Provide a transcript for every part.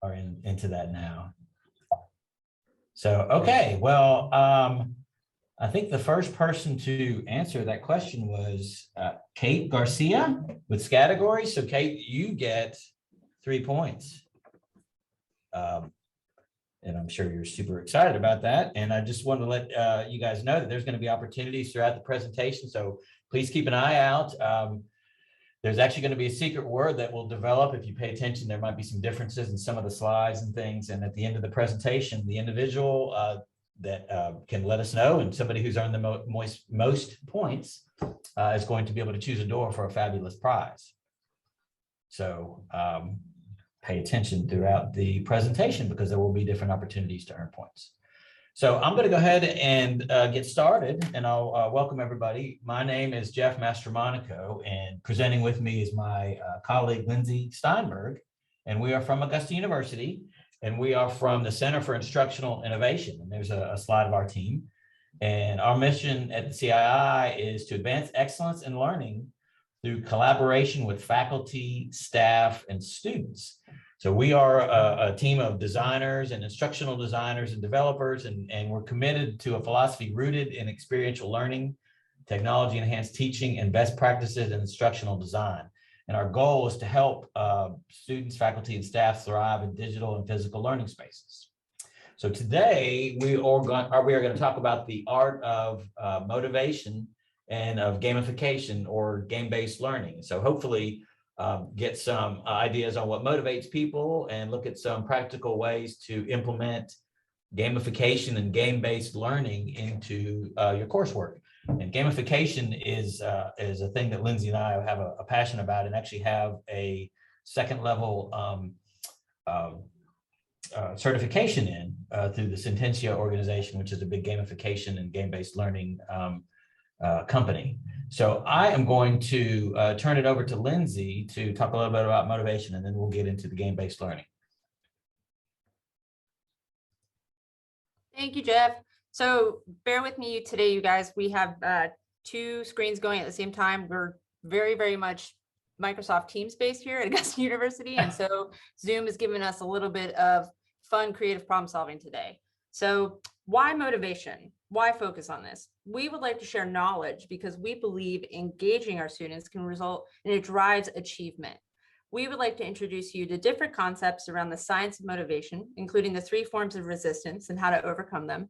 are into that now. So, okay, well, I think the first person to answer that question was Kate Garcia with categories. So Kate, you get 3 points. And I'm sure you're super excited about that. And I just want to let you guys know that there's going to be opportunities throughout the presentation. So please keep an eye out. There's actually going to be a secret word that will develop. If you pay attention, there might be some differences in some of the slides and things. And at the end of the presentation, the individual that can let us know, and somebody who's earned the most points is going to be able to choose a door for a fabulous prize. So pay attention throughout the presentation because there will be different opportunities to earn points. So I'm going to go ahead and get started, and I'll welcome everybody. My name is Jeff Mastromonico, and presenting with me is my colleague, Lindsay Steinberg, and we are from Augusta University, and we are from the Center for Instructional Innovation. And there's a slide of our team. And our mission at the CII is to advance excellence in learning through collaboration with faculty, staff, and students. So we are a team of designers and instructional designers and developers, and we're committed to a philosophy rooted in experiential learning, technology-enhanced teaching, and best practices in instructional design. And our goal is to help students, faculty, and staff thrive in digital and physical learning spaces. So today we are going to talk about the art of motivation and of gamification or game-based learning. So hopefully get some ideas on what motivates people and look at some practical ways to implement gamification and game-based learning into your coursework. And gamification is a thing that Lindsay and I have a passion about, and actually have a second level certification in through the Sententia organization, which is a big gamification and game-based learning company. So I am going to turn it over to Lindsay to talk a little bit about motivation, and then we'll get into the game-based learning. Thank you, Jeff. So bear with me today, you guys. We have 2 screens going at the same time. We're very, very much Microsoft Teams based here at Augusta University. And so Zoom has given us a little bit of fun, creative problem solving today. So why motivation? Why focus on this? We would like to share knowledge because we believe engaging our students can result and it drives achievement. We would like to introduce you to different concepts around the science of motivation, including the 3 forms of resistance and how to overcome them,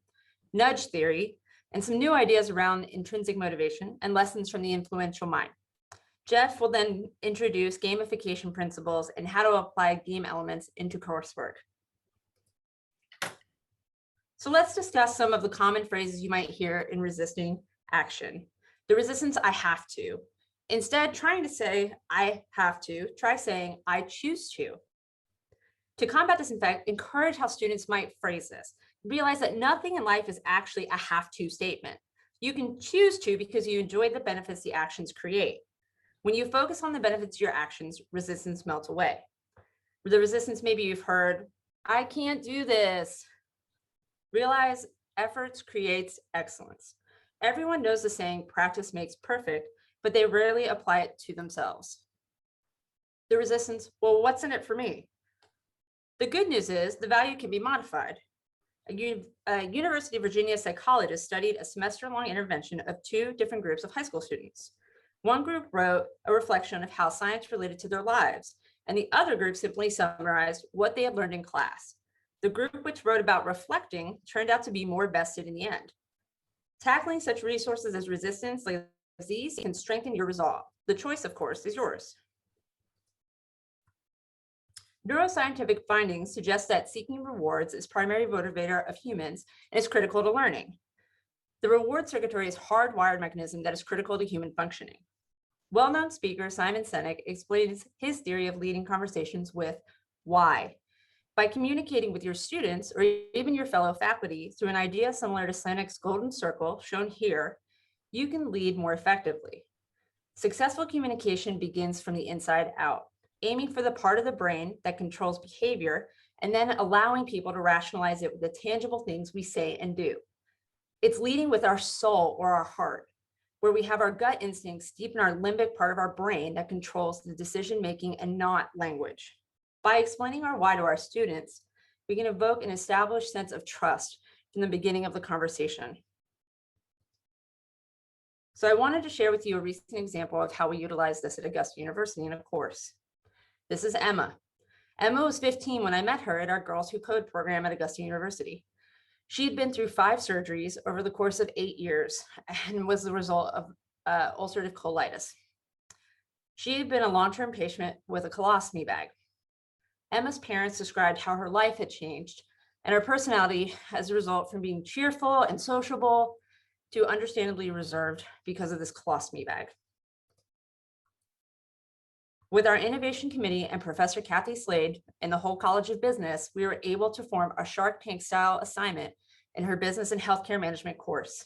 nudge theory, and some new ideas around intrinsic motivation and lessons from the influential mind. Jeff will then introduce gamification principles and how to apply game elements into coursework. So let's discuss some of the common phrases you might hear in resisting action. The resistance, I have to. Instead, trying to say, I have to, try saying, I choose to. To combat this, in fact, encourage how students might phrase this. Realize that nothing in life is actually a have to statement. You can choose to because you enjoy the benefits the actions create. When you focus on the benefits of your actions, resistance melts away. The resistance, maybe you've heard, I can't do this. Realize efforts creates excellence. Everyone knows the saying, practice makes perfect, but they rarely apply it to themselves. The resistance, well, what's in it for me? The good news is the value can be modified. A University of Virginia psychologist studied a semester-long intervention of 2 different groups of high school students. One group wrote a reflection of how science related to their lives, and the other group simply summarized what they had learned in class. The group which wrote about reflecting turned out to be more vested in the end. Tackling such resources as resistance like these can strengthen your resolve. The choice, of course, is yours. Neuroscientific findings suggest that seeking rewards is primary motivator of humans and is critical to learning. The reward circuitry is a hardwired mechanism that is critical to human functioning. Well-known speaker Simon Sinek explains his theory of leading conversations with why. By communicating with your students or even your fellow faculty through an idea similar to Sinek's golden circle shown here, you can lead more effectively. Successful communication begins from the inside out, aiming for the part of the brain that controls behavior and then allowing people to rationalize it with the tangible things we say and do. It's leading with our soul or our heart, where we have our gut instincts deep in our limbic part of our brain that controls the decision-making and not language. By explaining our why to our students, we can evoke an established sense of trust from the beginning of the conversation. So I wanted to share with you a recent example of how we utilize this at Augusta University in a course. This is Emma. Emma was 15 when I met her at our Girls Who Code program at Augusta University. She had been through 5 surgeries over the course of 8 years and was the result of ulcerative colitis. She had been a long-term patient with a colostomy bag. Emma's parents described how her life had changed and her personality as a result from being cheerful and sociable to understandably reserved because of this colostomy bag. With our innovation committee and Professor Kathy Slade and the whole College of Business, we were able to form a Shark Tank style assignment in her business and healthcare management course.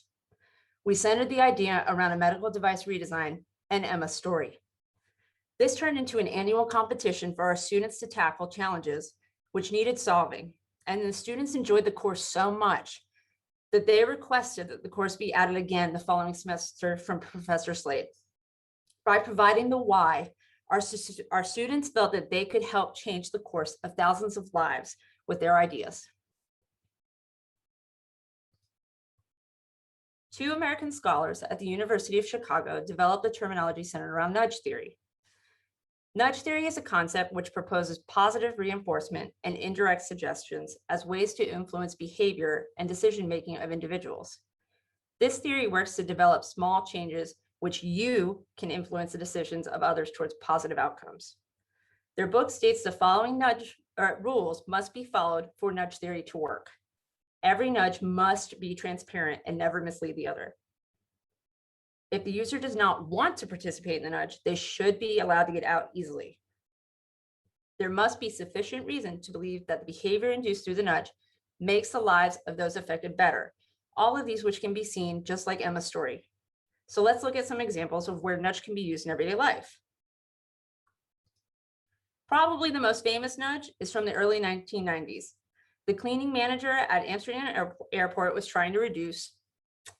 We centered the idea around a medical device redesign and Emma's story. This turned into an annual competition for our students to tackle challenges which needed solving. And the students enjoyed the course so much that they requested that the course be added again the following semester from Professor Slade. By providing the why, our students felt that they could help change the course of thousands of lives with their ideas. 2 American scholars at the University of Chicago developed a terminology centered around nudge theory. Nudge theory is a concept which proposes positive reinforcement and indirect suggestions as ways to influence behavior and decision-making of individuals. This theory works to develop small changes which you can influence the decisions of others towards positive outcomes. Their book states the following rules must be followed for nudge theory to work. Every nudge must be transparent and never mislead the other. If the user does not want to participate in the nudge, they should be allowed to get out easily. There must be sufficient reason to believe that the behavior induced through the nudge makes the lives of those affected better. All of these which can be seen just like Emma's story. So let's look at some examples of where nudge can be used in everyday life. Probably the most famous nudge is from the early 1990s. The cleaning manager at Amsterdam Airport was trying to reduce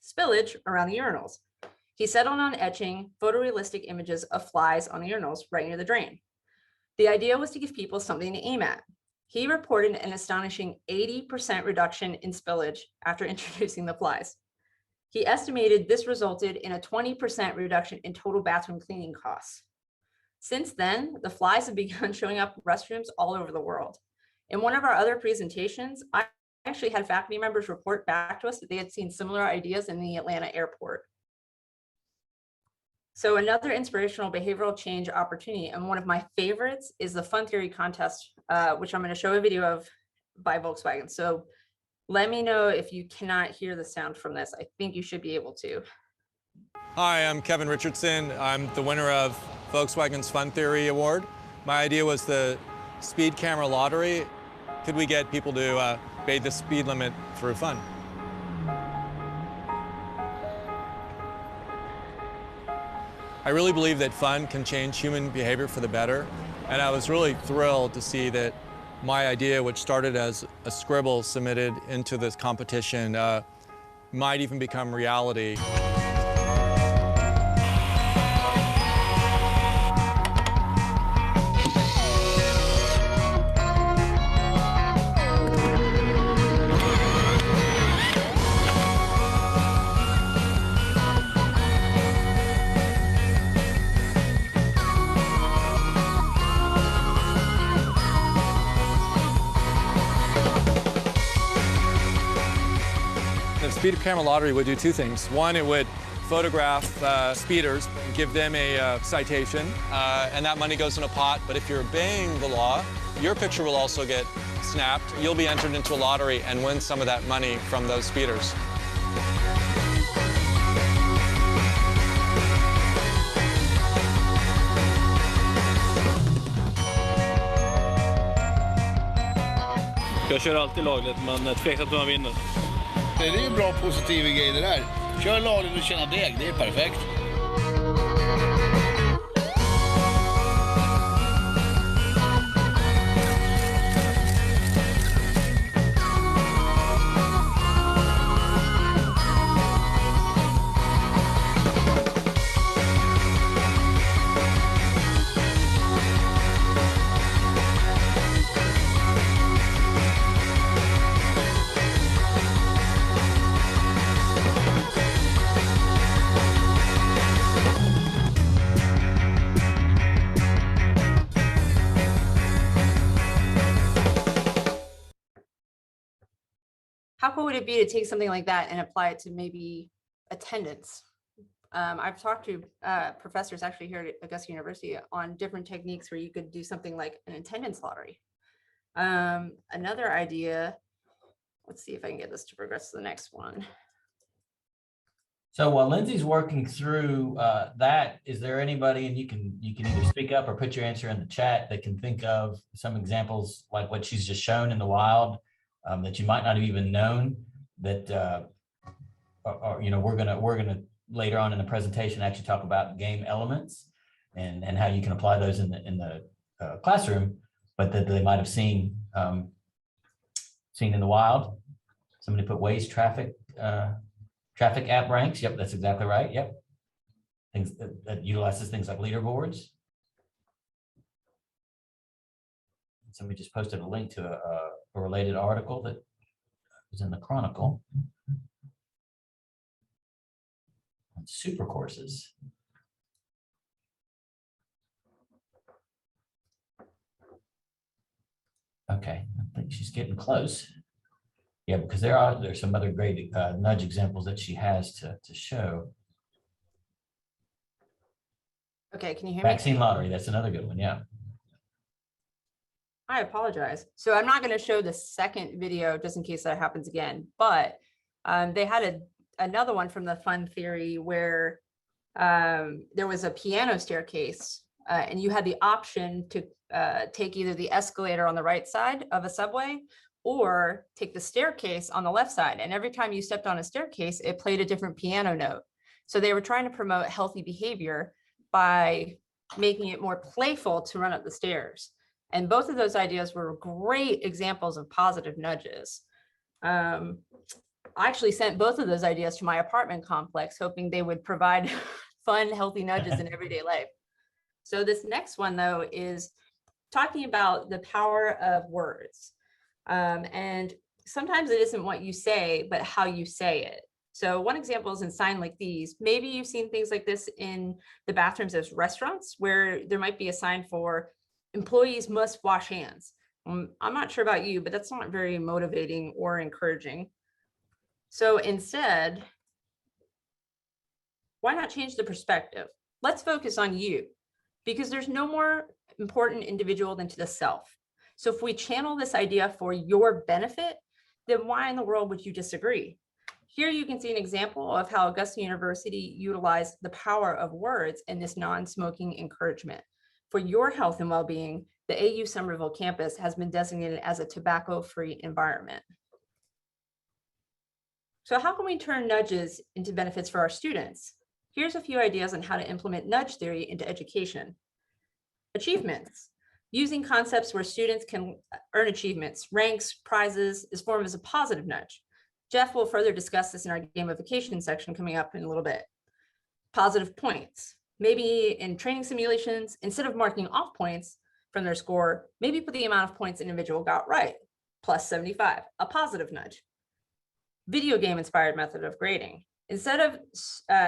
spillage around the urinals. He settled on etching photorealistic images of flies on the urinals right near the drain. The idea was to give people something to aim at. He reported an astonishing 80% reduction in spillage after introducing the flies. He estimated this resulted in a 20% reduction in total bathroom cleaning costs. Since then, the flies have begun showing up in restrooms all over the world. In one of our other presentations, I actually had faculty members report back to us that they had seen similar ideas in the Atlanta airport. So another inspirational behavioral change opportunity, and one of my favorites, is the fun theory contest, which I'm going to show a video of by Volkswagen. So let me know if you cannot hear the sound from this. I think you should be able to. Hi, I'm Kevin Richardson. I'm the winner of Volkswagen's Fun Theory Award. My idea was the speed camera lottery. Could we get people to obey the speed limit through fun? I really believe that fun can change human behavior for the better, and I was really thrilled to see that my idea, which started as a scribble submitted into this competition, might even become reality. The speed camera lottery would do 2 things. One, it would photograph speeders and give them a citation, and that money goes in a pot. But if you're obeying the law, your picture will also get snapped. You'll be entered into a lottery and win some of that money from those speeders. Jag kör alltid lagligt, men tveksamt om man vinner. Det är ju bra positiva grejer det där. Kör lagligt och tjäna deg, det är perfekt. How cool would it be to take something like that and apply it to maybe attendance? I've talked to professors actually here at Augusta University on different techniques where you could do something like an attendance lottery. Another idea, let's see if I can get this to progress to the next one. So while Lindsay's working through that, is there anybody, and you can either speak up or put your answer in the chat, that can think of some examples like what she's just shown in the wild that you might not have even known that or you know, we're gonna later on in the presentation actually talk about game elements and how you can apply those in the classroom, but that they might have seen in the wild. Somebody put Waze traffic app ranks. Yep, that's exactly right. Yep. Things that utilizes things like leaderboards. Somebody just posted a link to a related article that was in the Chronicle on super courses. Okay, I think she's getting close. Yeah, because there's some other great nudge examples that she has to show. Okay, can you hear me? Vaccine lottery, that's another good one. Yeah. I apologize. So I'm not going to show the second video just in case that happens again, but they had another one from the fun theory where there was a piano staircase and you had the option to take either the escalator on the right side of a subway or take the staircase on the left side. And every time you stepped on a staircase, it played a different piano note. So they were trying to promote healthy behavior by making it more playful to run up the stairs. And both of those ideas were great examples of positive nudges. I actually sent both of those ideas to my apartment complex, hoping they would provide fun, healthy nudges in everyday life. So this next one, though, is talking about the power of words. And sometimes it isn't what you say, but how you say it. So one example is in sign like these. Maybe you've seen things like this in the bathrooms of restaurants where there might be a sign for employees must wash hands. I'm not sure about you, but that's not very motivating or encouraging. So instead, why not change the perspective? Let's focus on you, because there's no more important individual than to the self. So if we channel this idea for your benefit, then why in the world would you disagree? Here you can see an example of how Augusta University utilized the power of words in this non-smoking encouragement. For your health and well-being, the AU Somerville campus has been designated as a tobacco-free environment. So how can we turn nudges into benefits for our students? Here's a few ideas on how to implement nudge theory into education. Achievements. Using concepts where students can earn achievements, ranks, prizes is formed as a positive nudge. Jeff will further discuss this in our gamification section coming up in a little bit. Positive points. Maybe in training simulations, instead of marking off points from their score, maybe put the amount of points an individual got right, plus 75, a positive nudge. Video game inspired method of grading. Instead of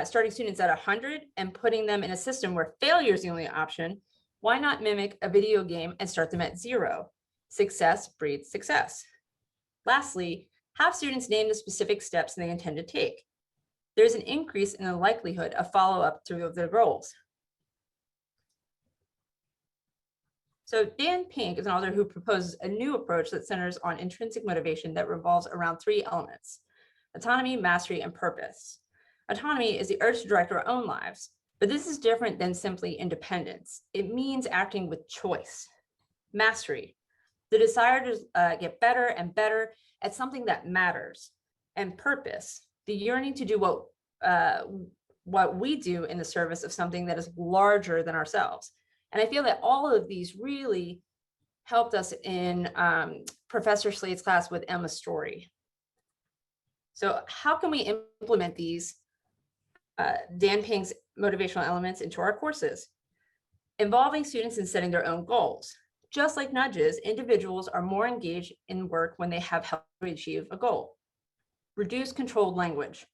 starting students at 100 and putting them in a system where failure is the only option, why not mimic a video game and start them at 0? Success breeds success. Lastly, have students name the specific steps they intend to take. There's an increase in the likelihood of follow-up to their goals. So Dan Pink is an author who proposes a new approach that centers on intrinsic motivation that revolves around 3 elements: autonomy, mastery, and purpose. Autonomy is the urge to direct our own lives, but this is different than simply independence. It means acting with choice. Mastery, the desire to get better and better at something that matters. And purpose, the yearning to do what we do in the service of something that is larger than ourselves. And I feel that all of these really helped us in Professor Slade's class with Emma's story. So how can we implement these Dan Pink's motivational elements into our courses? Involving students in setting their own goals. Just like nudges, individuals are more engaged in work when they have helped to achieve a goal. Reduce controlled language.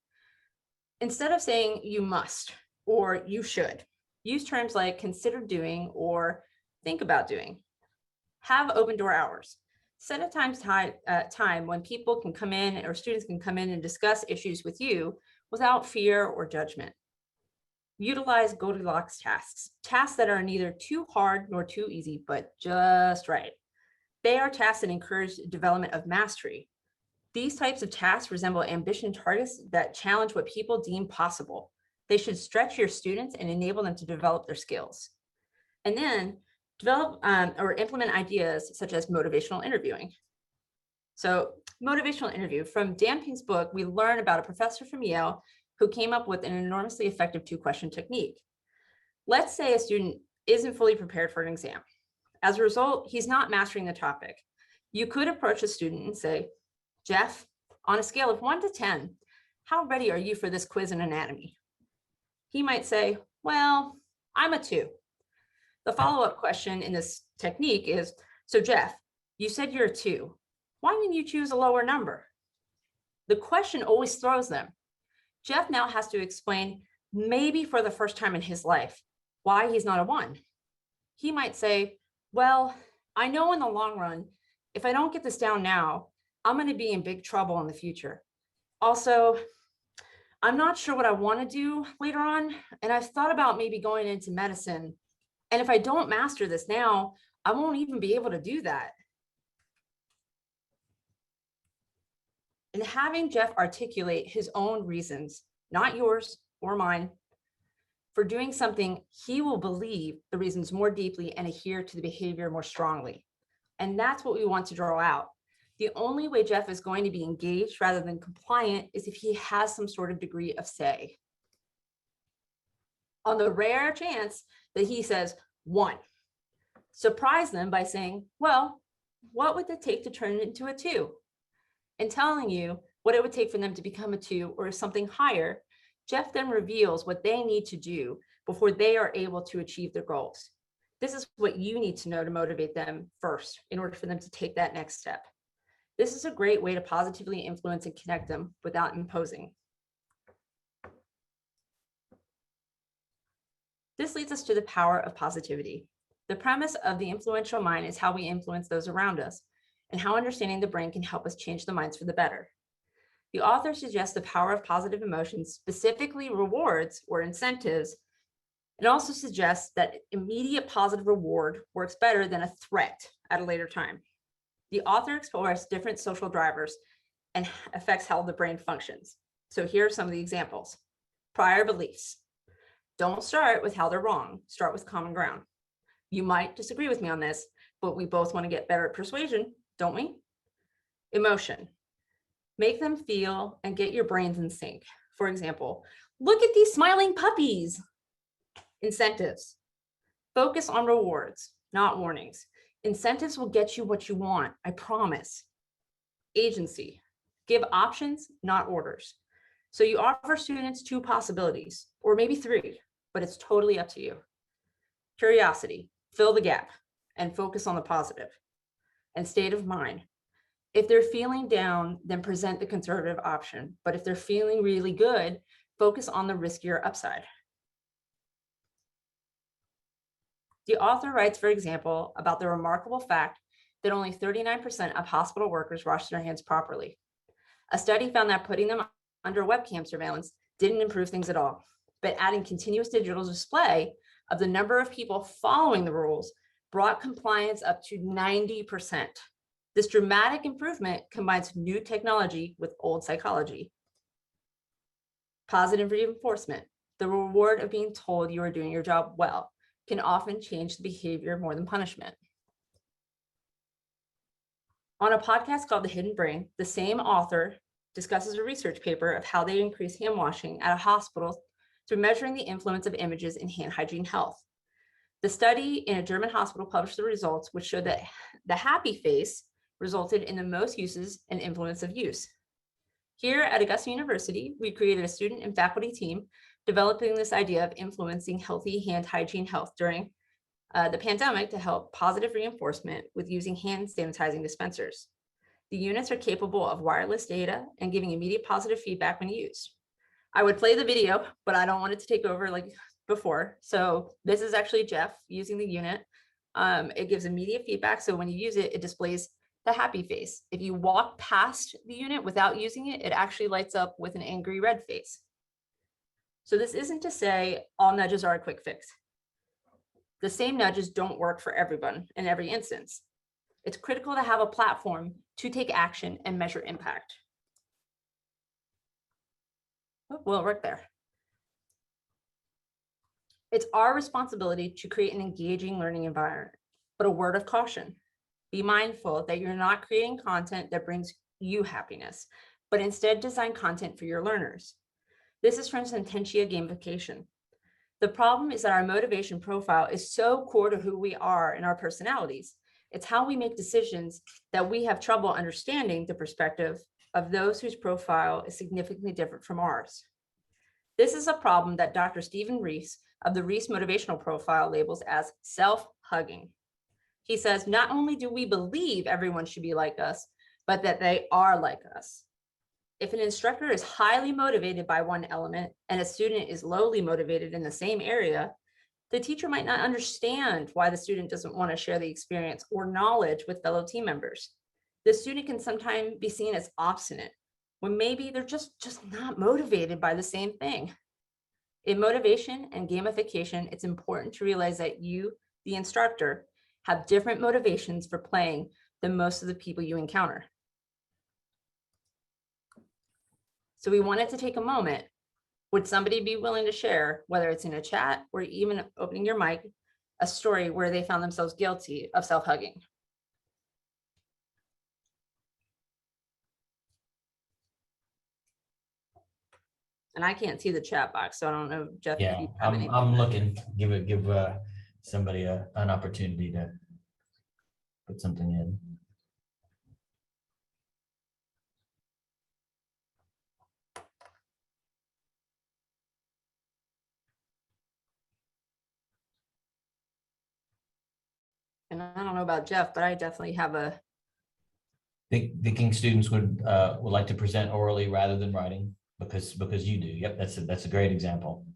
Instead of saying you must or you should, use terms like consider doing or think about doing. Have open door hours. Set a time when people can come in or students can come in and discuss issues with you without fear or judgment. Utilize Goldilocks tasks, tasks that are neither too hard nor too easy, but just right. They are tasks that encourage development of mastery. These types of tasks resemble ambition targets that challenge what people deem possible. They should stretch your students and enable them to develop their skills. And then develop or implement ideas such as motivational interviewing. So motivational interview, from Dan Pink's book, we learn about a professor from Yale who came up with an enormously effective 2-question technique. Let's say a student isn't fully prepared for an exam. As a result, he's not mastering the topic. You could approach a student and say, Jeff, on a scale of 1 to 10, how ready are you for this quiz in anatomy? He might say, well, I'm a 2. The follow-up question in this technique is, so Jeff, you said you're a 2. Why didn't you choose a lower number? The question always throws them. Jeff now has to explain, maybe for the first time in his life, why he's not a 1. He might say, well, I know in the long run, if I don't get this down now, I'm going to be in big trouble in the future. Also, I'm not sure what I want to do later on, and I've thought about maybe going into medicine. And if I don't master this now, I won't even be able to do that. And having Jeff articulate his own reasons, not yours or mine, for doing something, he will believe the reasons more deeply and adhere to the behavior more strongly. And that's what we want to draw out. The only way Jeff is going to be engaged rather than compliant is if he has some sort of degree of say. On the rare chance that he says 1, surprise them by saying, well, what would it take to turn it into a 2? And telling you what it would take for them to become a 2 or something higher, Jeff then reveals what they need to do before they are able to achieve their goals. This is what you need to know to motivate them first in order for them to take that next step. This is a great way to positively influence and connect them without imposing. This leads us to the power of positivity. The premise of the influential mind is how we influence those around us and how understanding the brain can help us change the minds for the better. The author suggests the power of positive emotions, specifically rewards or incentives, and also suggests that immediate positive reward works better than a threat at a later time. The author explores different social drivers and affects how the brain functions. So here are some of the examples. Prior beliefs. Don't start with how they're wrong. Start with common ground. You might disagree with me on this, but we both want to get better at persuasion, don't we? Emotion. Make them feel and get your brains in sync. For example, look at these smiling puppies. Incentives. Focus on rewards, not warnings. Incentives will get you what you want, I promise. Agency. Give options, not orders. So you offer students 2 possibilities, or maybe 3, but it's totally up to you. Curiosity. Fill the gap and focus on the positive. And state of mind. If they're feeling down, then present the conservative option. But if they're feeling really good, focus on the riskier upside. The author writes, for example, about the remarkable fact that only 39% of hospital workers wash their hands properly. A study found that putting them under webcam surveillance didn't improve things at all, but adding continuous digital display of the number of people following the rules brought compliance up to 90%. This dramatic improvement combines new technology with old psychology. Positive reinforcement. The reward of being told you are doing your job well can often change the behavior more than punishment. On a podcast called The Hidden Brain, the same author discusses a research paper of how they increase hand washing at a hospital through measuring the influence of images in hand hygiene health. The study in a German hospital published the results, which showed that the happy face resulted in the most uses and influence of use. Here at Augusta University, we created a student and faculty team developing this idea of influencing healthy hand hygiene health during the pandemic to help positive reinforcement with using hand sanitizing dispensers. The units are capable of wireless data and giving immediate positive feedback when used. I would play the video, but I don't want it to take over like before. So this is actually Jeff using the unit. It gives immediate feedback. So when you use it, it displays the happy face. If you walk past the unit without using it, it actually lights up with an angry red face. So this isn't to say all nudges are a quick fix. The same nudges don't work for everyone in every instance. It's critical to have a platform to take action and measure impact. Oh, well, right there. It's our responsibility to create an engaging learning environment, but a word of caution. Be mindful that you're not creating content that brings you happiness, but instead design content for your learners. This is from Sententia Gamification. The problem is that our motivation profile is so core to who we are and our personalities. It's how we make decisions that we have trouble understanding the perspective of those whose profile is significantly different from ours. This is a problem that Dr. Stephen Reese of the Reese Motivational Profile labels as self-hugging. He says, not only do we believe everyone should be like us, but that they are like us. If an instructor is highly motivated by one element and a student is lowly motivated in the same area, the teacher might not understand why the student doesn't want to share the experience or knowledge with fellow team members. The student can sometimes be seen as obstinate when maybe they're just not motivated by the same thing. In motivation and gamification, it's important to realize that you, the instructor, have different motivations for playing than most of the people you encounter. So we wanted to take a moment. Would somebody be willing to share, whether it's in a chat or even opening your mic, a story where they found themselves guilty of self-hugging? And I can't see the chat box, so I don't know, Jeff. Yeah, if you have anything. I'm looking. Give somebody an opportunity to put something in. And I don't know about Jeff, but I definitely have a. Thinking students would like to present orally rather than writing because you do. Yep, that's a great example.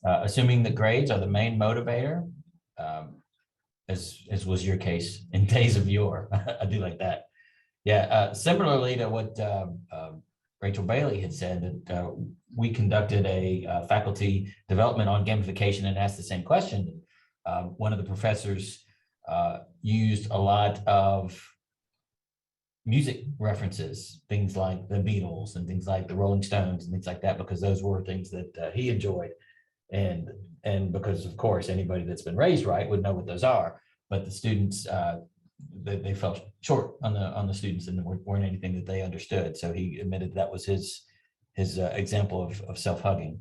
Assuming that grades are the main motivator, as was your case in days of yore. I do like that. Yeah. Similarly to what Rachel Bailey had said, that we conducted a faculty development on gamification and asked the same question. One of the professors used a lot of music references, things like the Beatles and things like the Rolling Stones and things like that, because those were things that he enjoyed. And because, of course, anybody that's been raised right would know what those are. But the students, they fell short on the students, and there weren't anything that they understood. So he admitted that was his example of self-hugging.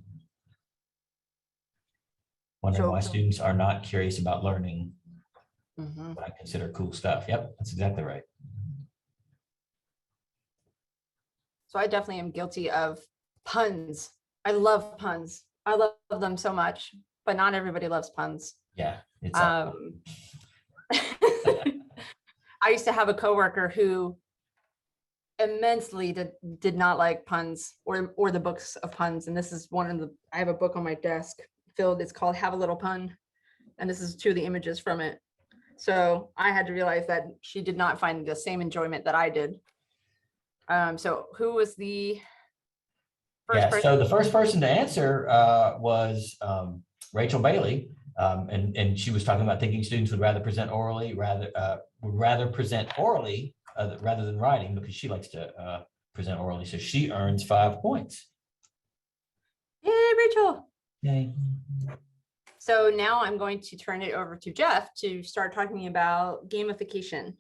Wondering why students are not curious about learning what I consider cool stuff. Yep, that's exactly right. So I definitely am guilty of puns. I love puns. I love them so much, but not everybody loves puns. Yeah, it's I used to have a coworker who immensely did not like puns or the books of puns. And this is one of the, I have a book on my desk filled, it's called Have a Little Pun. And this is two of the images from it. So I had to realize that she did not find the same enjoyment that I did. So who was the first person? So the first person to answer was Rachel Bailey. And she was talking about thinking students would rather present orally, rather than writing, because she likes to present orally. So she earns 5 points. Yay, Rachel. Yay. So now I'm going to turn it over to Jeff to start talking about gamification.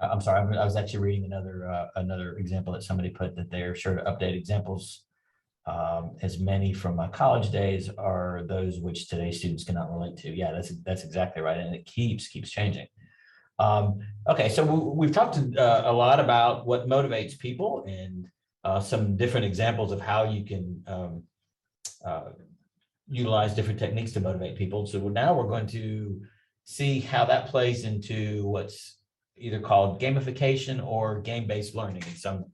I'm sorry, I was actually reading another example that somebody put, that they're sure to update examples. As many from my college days are those which today's students cannot relate to. Yeah, that's exactly right, and it keeps changing. Okay, so we've talked a lot about what motivates people and some different examples of how you can utilize different techniques to motivate people. So now we're going to see how that plays into what's either called gamification or game-based learning in some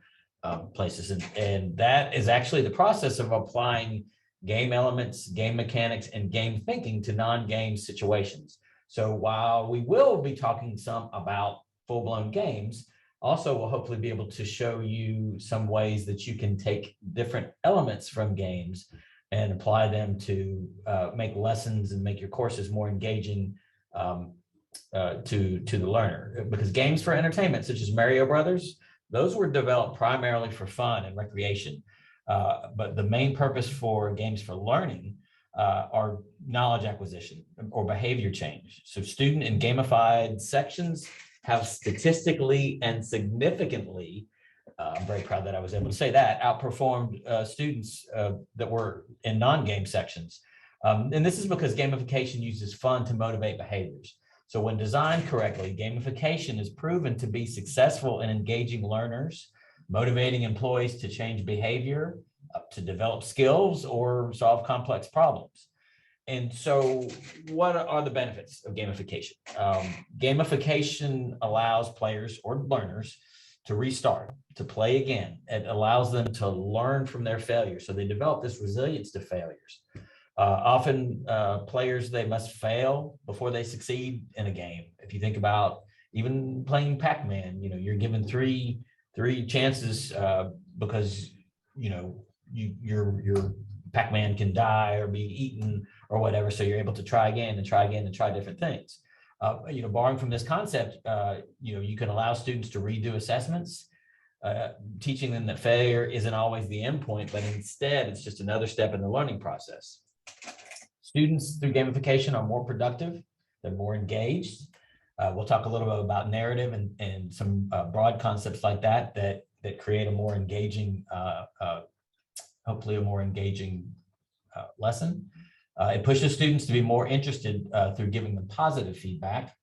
places. And that is actually the process of applying game elements, game mechanics, and game thinking to non-game situations. So while we will be talking some about full-blown games, also we'll hopefully be able to show you some ways that you can take different elements from games and apply them to make lessons and make your courses more engaging to the learner. Because games for entertainment, such as Mario Brothers, those were developed primarily for fun and recreation. But the main purpose for games for learning are knowledge acquisition or behavior change. So student and gamified sections have statistically and significantly, I'm very proud that I was able to say that, outperformed students that were in non-game sections. And this is because gamification uses fun to motivate behaviors. So when designed correctly, gamification is proven to be successful in engaging learners, motivating employees to change behavior, to develop skills, or solve complex problems. And so what are the benefits of gamification? Gamification allows players or learners to restart, to play again. It allows them to learn from their failures. So they develop this resilience to failures. Often players, they must fail before they succeed in a game. If you think about even playing Pac-Man, you're given three chances because, your Pac-Man can die or be eaten or whatever. So you're able to try again and try again and try different things. Borrowing from this concept, you can allow students to redo assessments, teaching them that failure isn't always the end point, but instead it's just another step in the learning process. Students through gamification are more productive, they're more engaged. We'll talk a little bit about narrative and some broad concepts like that create a more engaging, hopefully a more engaging lesson. It pushes students to be more interested through giving them positive feedback.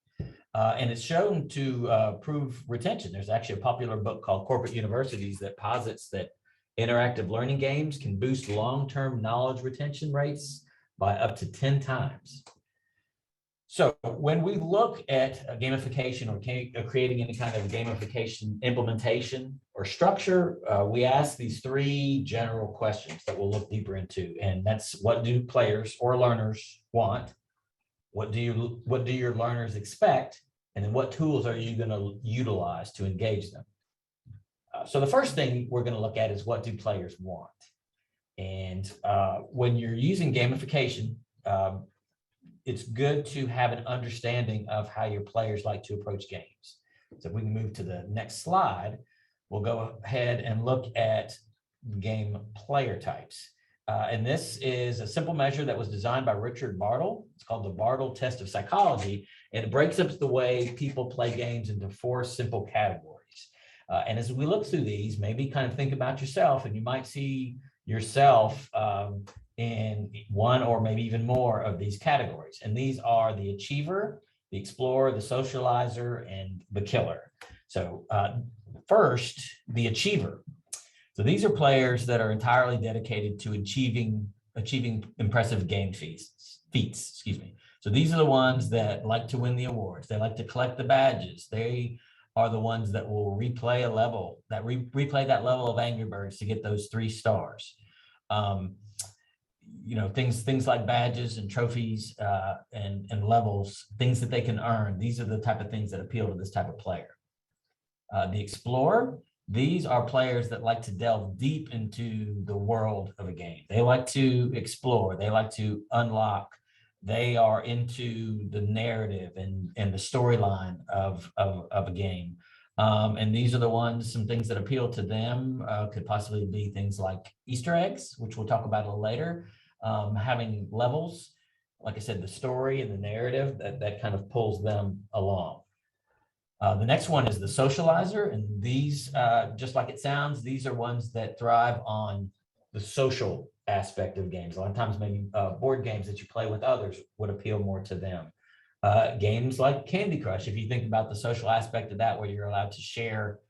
And it's shown to prove retention. There's actually a popular book called Corporate Universities that posits that interactive learning games can boost long-term knowledge retention rates by up to 10 times. So when we look at gamification or creating any kind of gamification implementation or structure, we ask these three general questions that we'll look deeper into. And that's, what do players or learners want? What do your learners expect? And then what tools are you going to utilize to engage them? So the first thing we're going to look at is, what do players want? And when you're using gamification, it's good to have an understanding of how your players like to approach games. So if we can move to the next slide, we'll go ahead and look at game player types. And this is a simple measure that was designed by Richard Bartle. It's called the Bartle Test of Psychology, and it breaks up the way people play games into 4 simple categories. And as we look through these, maybe kind of think about yourself, and you might see yourself in one or maybe even more of these categories. And these are the achiever, the explorer, the socializer, and the killer. So first, the achiever. So these are players that are entirely dedicated to achieving impressive game feats. So these are the ones that like to win the awards. They like to collect the badges. They are the ones that will replay a level, replay that level of Angry Birds to get those 3 stars. Things like badges and trophies and levels, things that they can earn. These are the type of things that appeal to this type of player. The explorer, these are players that like to delve deep into the world of a game. They like to explore, they like to unlock. They are into the narrative and the storyline of a game. And these are the ones, some things that appeal to them could possibly be things like Easter eggs, which we'll talk about a little later. Having levels, like I said, the story and the narrative that kind of pulls them along. The next one is the socializer, and these, just like it sounds, these are ones that thrive on the social aspect of games. A lot of times, maybe board games that you play with others would appeal more to them. Games like Candy Crush, if you think about the social aspect of that, where you're allowed to share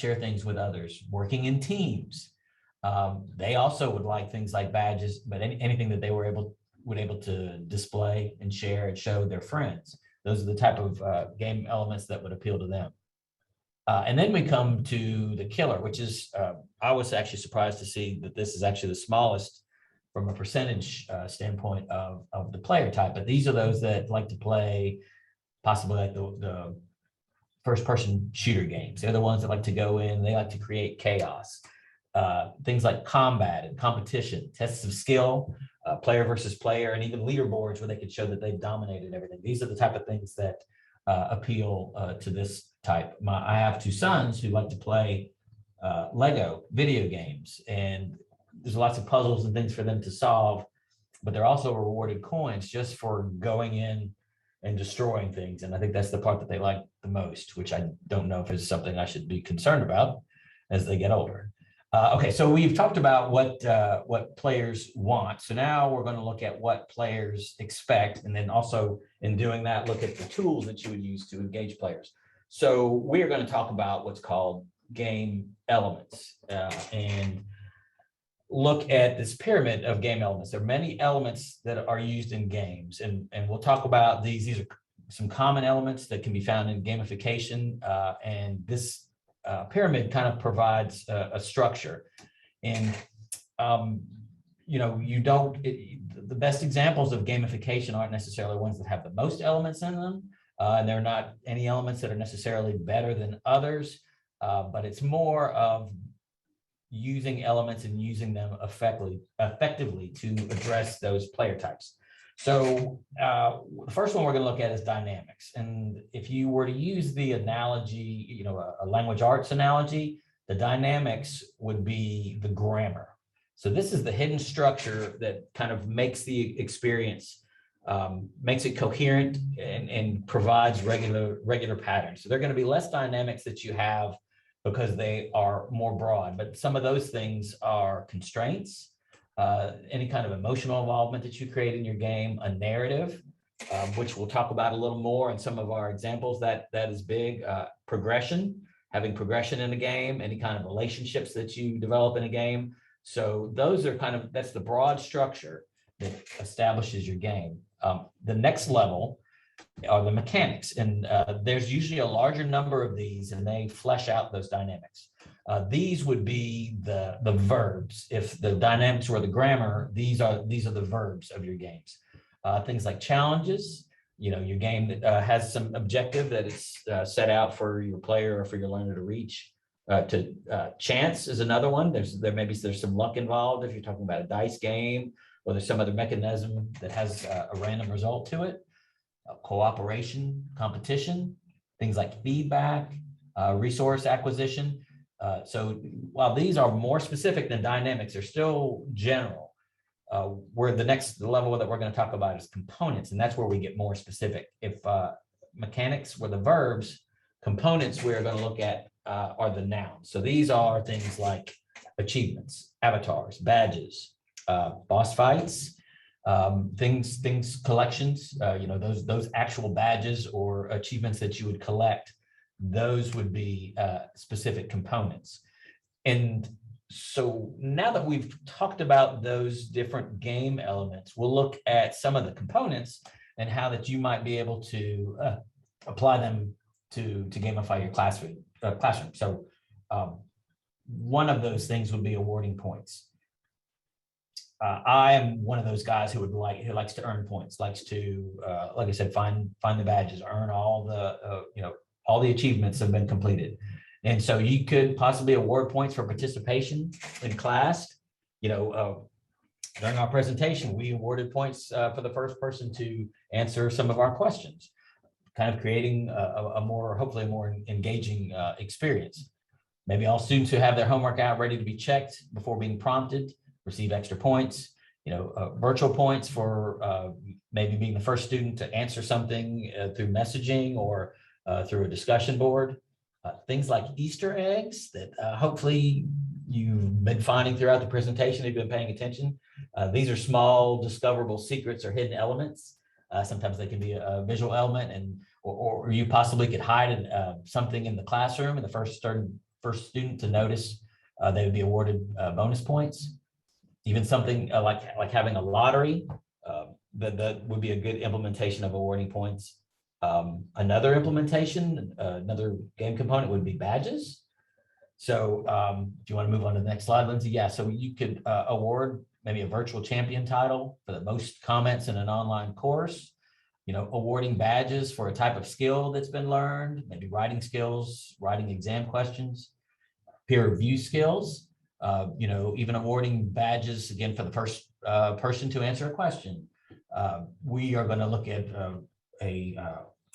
things with others, working in teams. They also would like things like badges, but anything that they were able to display and share and show their friends. Those are the type of game elements that would appeal to them. And then we come to the killer, which is, I was actually surprised to see that this is actually the smallest from a percentage standpoint of the player type. But these are those that like to play possibly like the first person shooter games. They're the ones that like to go in, they like to create chaos. Things like combat and competition, tests of skill, player versus player, and even leaderboards where they could show that they've dominated everything. These are the type of things that appeal to this type. I have two sons who like to play Lego video games, and there's lots of puzzles and things for them to solve, but they're also rewarded coins just for going in and destroying things. And I think that's the part that they like the most, which I don't know if it's something I should be concerned about as they get older. Okay, so we've talked about what players want. So now we're going to look at what players expect, and then also in doing that, look at the tools that you would use to engage players. So we are going to talk about what's called game elements and look at this pyramid of game elements. There are many elements that are used in games, and we'll talk about these. These are some common elements that can be found in gamification, and this pyramid kind of provides a structure. And the best examples of gamification aren't necessarily ones that have the most elements in them, and they're not any elements that are necessarily better than others, but it's more of using elements and using them effectively to address those player types. So the first one we're going to look at is dynamics. And if you were to use the analogy, a language arts analogy, the dynamics would be the grammar. So this is the hidden structure that kind of makes the experience, makes it coherent and provides regular patterns. So there are going to be less dynamics that you have because they are more broad, but some of those things are constraints, any kind of emotional involvement that you create in your game, a narrative, which we'll talk about a little more in some of our examples. That is big. Progression, having progression in a game, any kind of relationships that you develop in a game. So those are that's the broad structure that establishes your game. The next level are the mechanics, and there's usually a larger number of these, and they flesh out those dynamics. These would be the verbs. If the dynamics were the grammar, these are the verbs of your games. Things like challenges, your game that has some objective that is set out for your player or for your learner to reach. Chance is another one. There's some luck involved if you're talking about a dice game, or there's some other mechanism that has a random result to it. Cooperation, competition, things like feedback, resource acquisition. So while these are more specific than dynamics, they're still general. Where the next level that we're going to talk about is components, and that's where we get more specific. If mechanics were the verbs, components we're going to look at are the nouns. So these are things like achievements, avatars, badges, boss fights, things, collections, those actual badges or achievements that you would collect, those would be specific components. And so now that we've talked about those different game elements, we'll look at some of the components and how that you might be able to apply them to gamify your classroom. So one of those things would be awarding points. I am one of those guys who likes to earn points, likes to, like I said, find the badges, earn all the achievements have been completed. And so you could possibly award points for participation in class. During our presentation, we awarded points for the first person to answer some of our questions, kind of creating hopefully a more engaging experience. Maybe all students who have their homework out ready to be checked before being prompted receive extra points, virtual points for maybe being the first student to answer something through messaging or through a discussion board. Things like Easter eggs that hopefully you've been finding throughout the presentation if you've been paying attention. These are small discoverable secrets or hidden elements. Sometimes they can be a visual element, or you possibly could hide something in the classroom, and the first student to notice, they would be awarded bonus points. Even something like having a lottery, that would be a good implementation of awarding points. Another implementation, another game component would be badges. So if you want to move on to the next slide, Lindsay, yeah, so you could award maybe a virtual champion title for the most comments in an online course, awarding badges for a type of skill that's been learned, maybe writing skills, writing exam questions, peer review skills, even awarding badges again for the first person to answer a question. We are going to look at a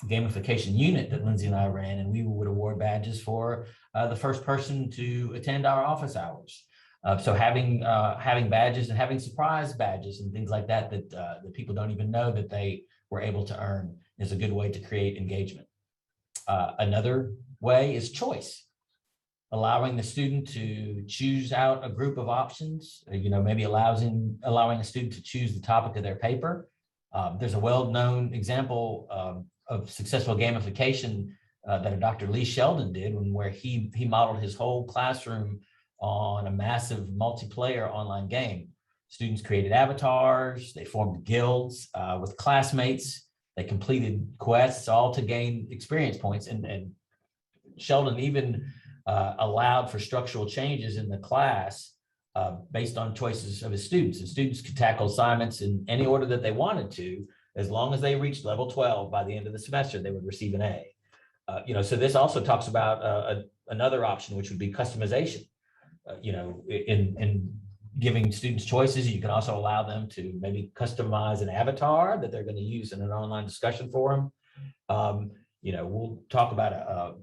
gamification unit that Lindsay and I ran, and we would award badges for the first person to attend our office hours. So having badges and having surprise badges and things like that that people don't even know that they were able to earn is a good way to create engagement. Another way is choice, allowing the student to choose out a group of options, maybe allowing a student to choose the topic of their paper. There's a well-known example of successful gamification that Dr. Lee Sheldon did, where he modeled his whole classroom on a massive multiplayer online game. Students created avatars, they formed guilds with classmates, they completed quests, all to gain experience points. And Sheldon even allowed for structural changes in the class based on choices of his students. And students could tackle assignments in any order that they wanted to, as long as they reached level 12 by the end of the semester, they would receive an A. So this also talks about another option, which would be customization. In giving students choices, you can also allow them to maybe customize an avatar that they're going to use in an online discussion forum. We'll talk about a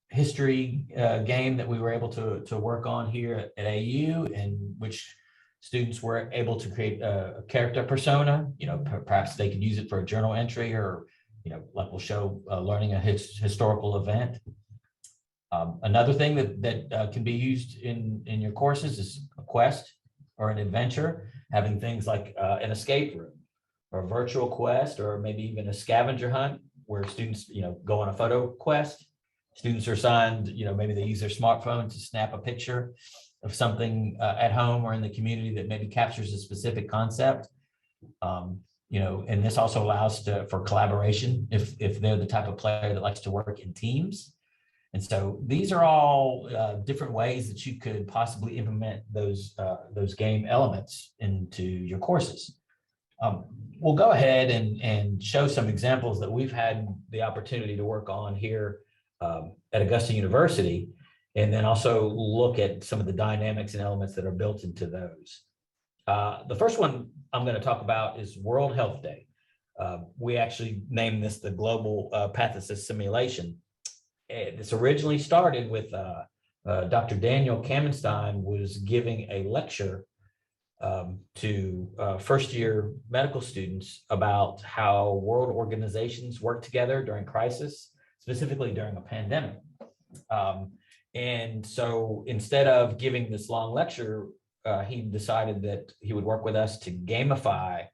history game that we were able to work on here at AU, in which students were able to create a character persona. Perhaps they could use it for a journal entry, or like we'll show learning a historical event. Another thing that can be used in your courses is a quest or an adventure, having things like an escape room or a virtual quest, or maybe even a scavenger hunt where students go on a photo quest. Students are assigned, maybe they use their smartphone to snap a picture of something at home or in the community that maybe captures a specific concept. And this also allows for collaboration if they're the type of player that likes to work in teams. And so these are all different ways that you could possibly implement those game elements into your courses. We'll go ahead and show some examples that we've had the opportunity to work on here at Augusta University, and then also look at some of the dynamics and elements that are built into those. The first one I'm going to talk about is World Health Day. We actually named this the Global Pathicist Simulation. This originally started with Dr. Daniel Kamenstein was giving a lecture to first-year medical students about how world organizations work together during crisis, specifically during a pandemic. And so instead of giving this long lecture, he decided that he would work with us to gamify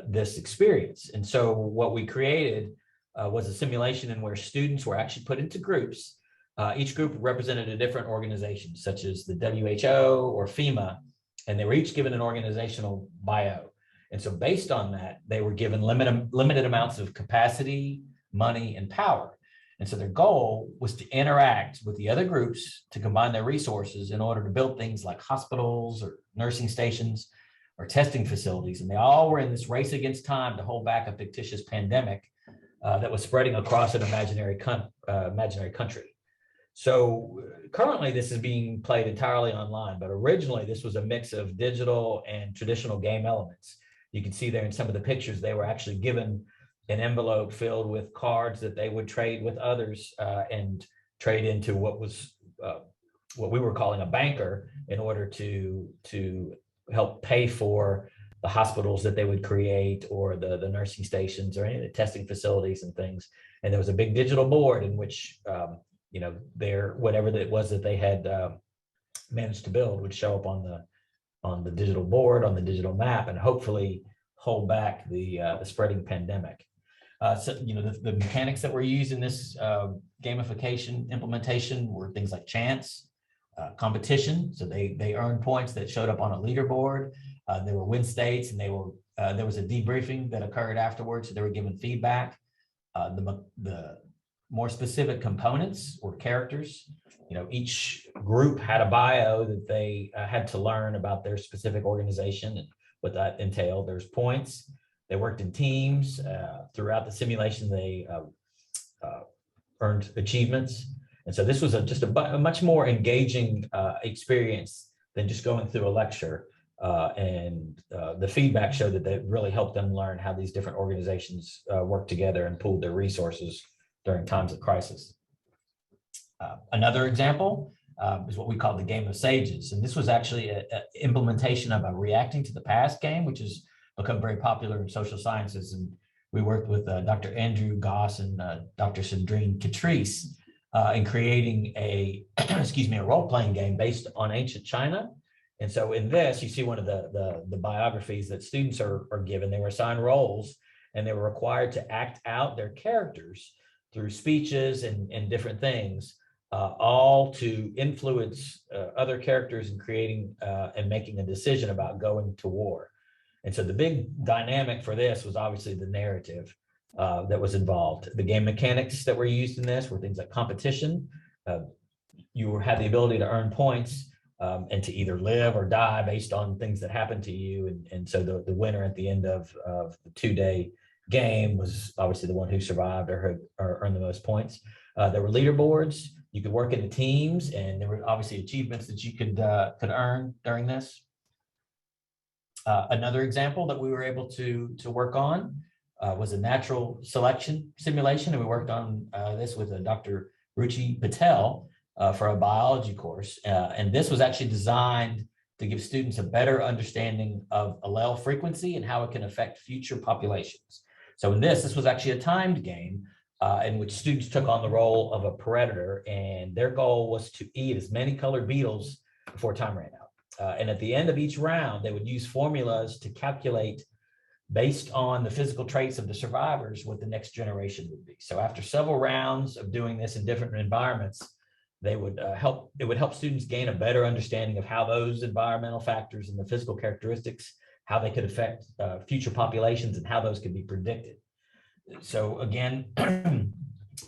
this experience. And so what we created was a simulation in where students were actually put into groups. Each group represented a different organization, such as the WHO or FEMA, and they were each given an organizational bio. And so based on that, they were given limited amounts of capacity, money, and power. And so their goal was to interact with the other groups to combine their resources in order to build things like hospitals or nursing stations or testing facilities. And they all were in this race against time to hold back a fictitious pandemic that was spreading across an imaginary country. So currently this is being played entirely online, but originally this was a mix of digital and traditional game elements. You can see there in some of the pictures, they were actually given an envelope filled with cards that they would trade with others and trade into what we were calling a banker in order to help pay for the hospitals that they would create, or the nursing stations, or any of the testing facilities and things. And there was a big digital board in which whatever it was that they had managed to build would show up on the digital board, on the digital map, and hopefully hold back the spreading pandemic. So the mechanics that were used in this gamification implementation were things like chance, competition. So they earned points that showed up on a leaderboard. There were win states, and there was a debriefing that occurred afterwards. So they were given feedback. The more specific components or characters. Each group had a bio that they had to learn about their specific organization and what that entailed. There's points. They worked in teams. Throughout the simulation, they earned achievements. And so this was just a much more engaging experience than just going through a lecture. And the feedback showed that they really helped them learn how these different organizations work together and pooled their resources during times of crisis. Another example is what we call the Game of Sages. And this was actually an implementation of a reacting to the past game, which has become very popular in social sciences. And we worked with Dr. Andrew Goss and Dr. Sandrine Catrice in creating a role-playing game based on ancient China. And so in this, you see one of the biographies that students are given. They were assigned roles, and they were required to act out their characters through speeches and different things, all to influence other characters in creating and making a decision about going to war. And so the big dynamic for this was obviously the narrative that was involved. The game mechanics that were used in this were things like competition. You had the ability to earn points and to either live or die based on things that happened to you. And so the winner at the end of the 2-day game was obviously the one who survived or earned the most points. There were leaderboards. You could work in the teams, and there were obviously achievements that you could earn during this. Another example that we were able to work on was a natural selection simulation, and we worked on this with Dr. Ruchi Patel for a biology course. And this was actually designed to give students a better understanding of allele frequency and how it can affect future populations. So in this was actually a timed game in which students took on the role of a predator, and their goal was to eat as many colored beetles before time ran out. And at the end of each round, they would use formulas to calculate, based on the physical traits of the survivors, what the next generation would be. So after several rounds of doing this in different environments, it would help students gain a better understanding of how those environmental factors and the physical characteristics, how they could affect future populations and how those could be predicted. So again,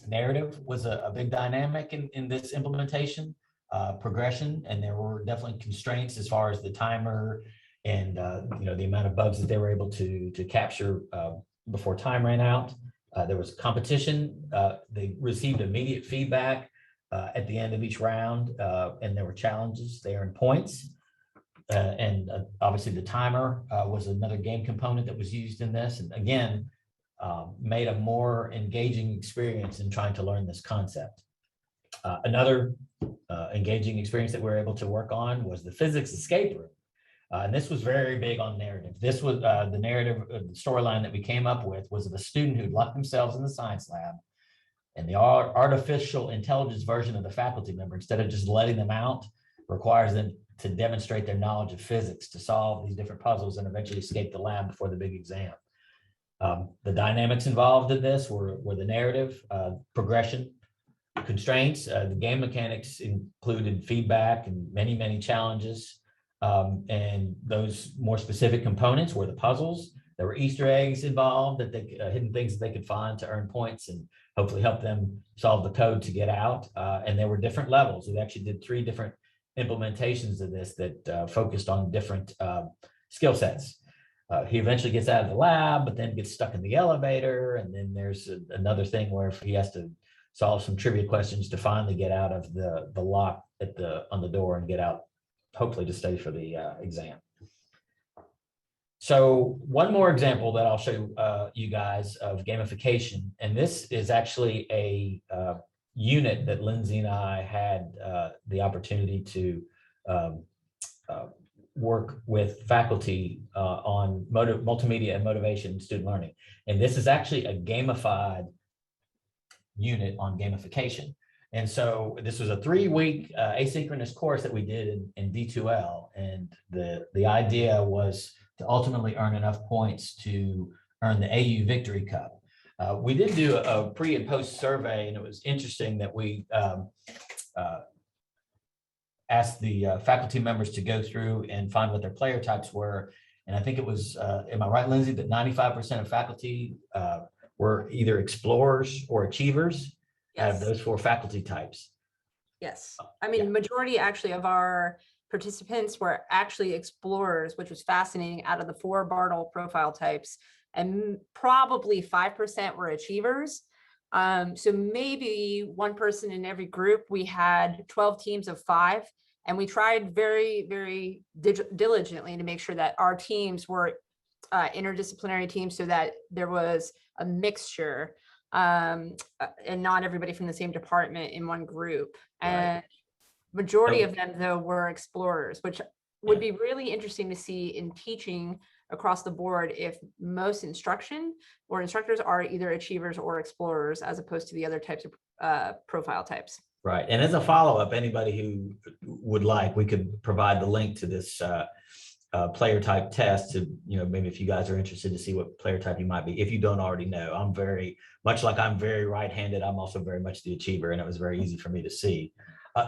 narrative was a big dynamic in this implementation, progression, and there were definitely constraints as far as the timer and the amount of bugs that they were able to capture before time ran out. There was competition. They received immediate feedback at the end of each round, and there were challenges. They earned points. And obviously the timer was another game component that was used in this, and again, made a more engaging experience in trying to learn this concept. Another engaging experience that we were able to work on was the physics escape room. And this was very big on narrative. This was the narrative, the storyline that we came up with was of a student who'd locked themselves in the science lab, and the artificial intelligence version of the faculty member, instead of just letting them out, requires them to demonstrate their knowledge of physics to solve these different puzzles and eventually escape the lab before the big exam. The dynamics involved in this were the narrative, progression, constraints. The game mechanics included feedback and many challenges. And those more specific components were the puzzles. There were Easter eggs involved, that hidden things that they could find to earn points and hopefully help them solve the code to get out. And there were different levels. We actually did 3 different implementations of this that focused on different skill sets. He eventually gets out of the lab, but then gets stuck in the elevator. And then there's another thing where he has to solve some trivia questions to finally get out of the lock on the door and get out, hopefully to study for the exam. So one more example that I'll show you guys of gamification, and this is actually a unit that Lindsay and I had the opportunity to work with faculty on multimedia and motivation student learning. And this is actually a gamified unit on gamification. And so this was a 3-week asynchronous course that we did in D2L. And the idea was to ultimately earn enough points to earn the AU Victory Cup. We did do a pre and post survey, and it was interesting that we asked the faculty members to go through and find what their player types were. And I think it was, am I right, Lindsay, that 95% of faculty were either explorers or achievers? out of Yes. those 4 faculty types. Yes. I mean, Yeah. majority actually of our participants were actually explorers, which was fascinating out of the 4 Bartle profile types, and probably 5% were achievers. So maybe one person in every group. We had 12 teams of 5, and we tried very, very diligently to make sure that our teams were interdisciplinary teams so that there was a mixture and not everybody from the same department in one group. Right. And majority So- of them, though, were explorers, which would be really interesting to see in teaching across the board if most instruction or instructors are either achievers or explorers as opposed to the other types of profile types. Right. And as a follow-up, anybody who would like, we could provide the link to this player type test to, maybe if you guys are interested to see what player type you might be, if you don't already know. I'm very much like I'm very right-handed. I'm also very much the achiever, and it was very easy for me to see.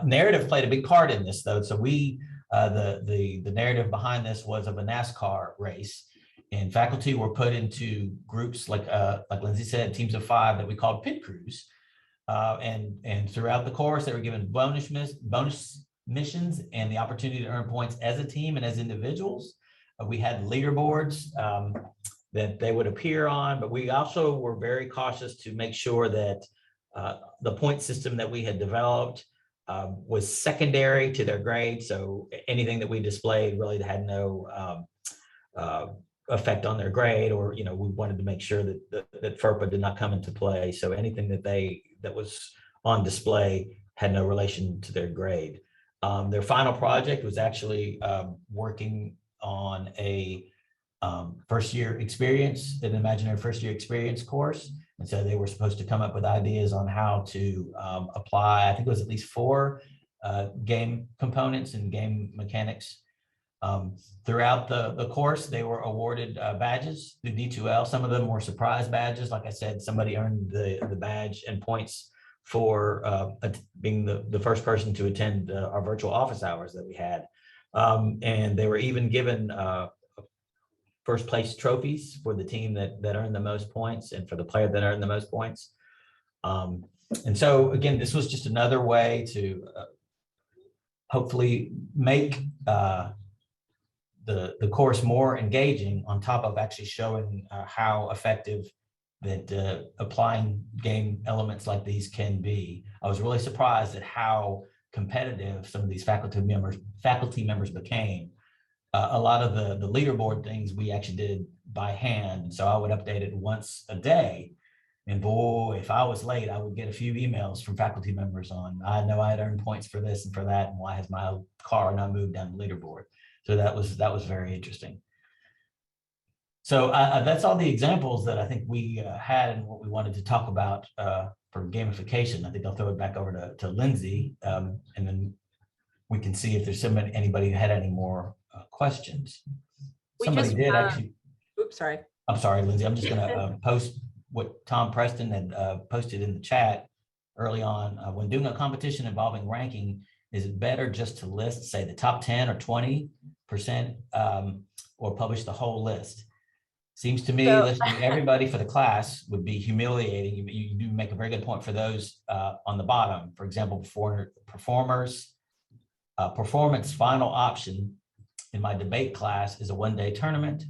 Narrative played a big part in this, though. So we, the narrative behind this was of a NASCAR race, and faculty were put into groups like Lindsay said, teams of 5 that we called pit crews. And throughout the course, they were given bonus missions and the opportunity to earn points as a team and as individuals. We had leaderboards that they would appear on, but we also were very cautious to make sure that the point system that we had developed was secondary to their grade. So anything that we displayed really had no effect on their grade, or we wanted to make sure that FERPA did not come into play. So anything that was on display had no relation to their grade. Their final project was actually working on a first year experience, an imaginary first year experience course. And so they were supposed to come up with ideas on how to apply, I think it was at least 4 game components and game mechanics. Throughout the course, they were awarded badges through D2L. Some of them were surprise badges. Like I said, somebody earned the badge and points for being the first person to attend our virtual office hours that we had. And they were even given first place trophies for the team that earned the most points and for the player that earned the most points. And so again, this was just another way to hopefully make the course more engaging, on top of actually showing how effective that applying game elements like these can be. I was really surprised at how competitive some of these faculty members became. A lot of the leaderboard things we actually did by hand. So I would update it once a day. And boy, if I was late, I would get a few emails from faculty members on, I know I had earned points for this and for that, and why has my car not moved down the leaderboard? So that was very interesting. So that's all the examples that I think we had and what we wanted to talk about for gamification. I think I'll throw it back over to Lindsay, and then we can see if there's anybody who had any more questions. Somebody did actually. Oops, sorry. I'm sorry, Lindsay. I'm just going to post what Tom Preston had posted in the chat early on. When doing a competition involving ranking, is it better just to list, say, the top 10 or 20%, or publish the whole list? Seems to me listing everybody for the class would be humiliating. You do make a very good point for those on the bottom. For example, for performance final option in my debate class is a one-day tournament.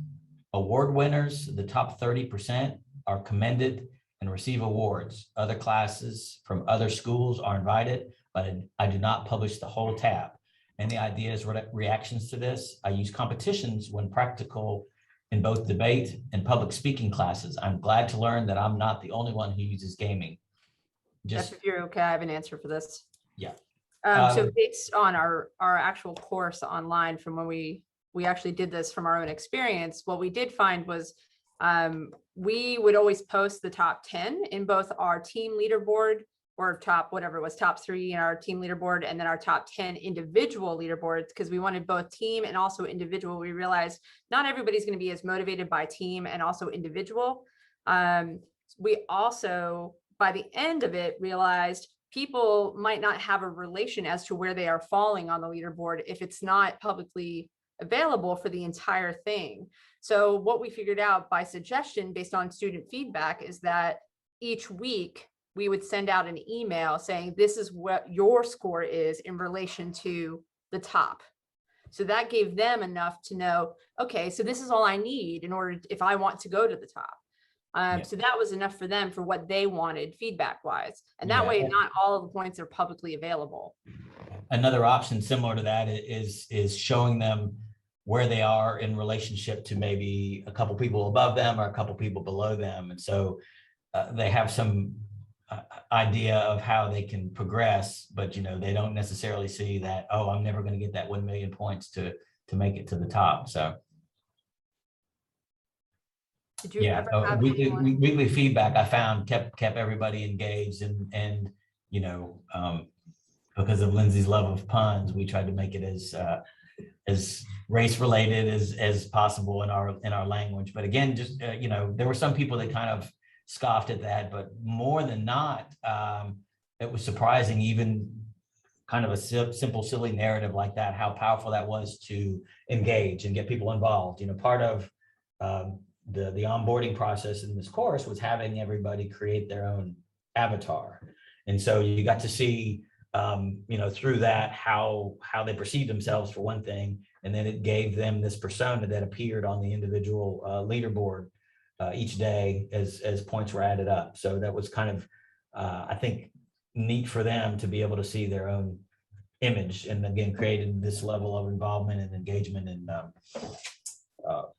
Award winners, the top 30%, are commended and receive awards. Other classes from other schools are invited, but I do not publish the whole tab. Any ideas, reactions to this? I use competitions when practical in both debate and public speaking classes. I'm glad to learn that I'm not the only one who uses gaming. Jeff, if you're okay, I have an answer for this. Yeah. So based on our actual course online, from when we actually did this from our own experience, what we did find was we would always post the top 10 in both our team leaderboard, or top, whatever it was, top 3 in our team leaderboard, and then our top 10 individual leaderboards, because we wanted both team and also individual. We realized not everybody's going to be as motivated by team and also individual. We also, by the end of it, realized people might not have a relation as to where they are falling on the leaderboard if it's not publicly available for the entire thing. So what we figured out by suggestion based on student feedback is that each week we would send out an email saying, this is what your score is in relation to the top. So that gave them enough to know, okay, so this is all I need in order, if I want to go to the top. So that was enough for them for what they wanted feedback wise. And that way, not all of the points are publicly available. Another option similar to that is showing them where they are in relationship to maybe a couple people above them or a couple people below them. And so they have some idea of how they can progress, but they don't necessarily see that, oh, I'm never going to get that 1 million points to make it to the top. So did you ever have weekly feedback I found kept everybody engaged, and because of Lindsay's love of puns, we tried to make it as race related as possible in our language. But again, just there were some people that kind of scoffed at that, but more than not, it was surprising, even kind of a simple, silly narrative like that, how powerful that was to engage and get people involved. Part of the onboarding process in this course was having everybody create their own avatar. And so you got to see, through that, how they perceived themselves for one thing, and then it gave them this persona that appeared on the individual leaderboard each day as points were added up. So that was kind of, I think, neat for them to be able to see their own image, and again, created this level of involvement and engagement and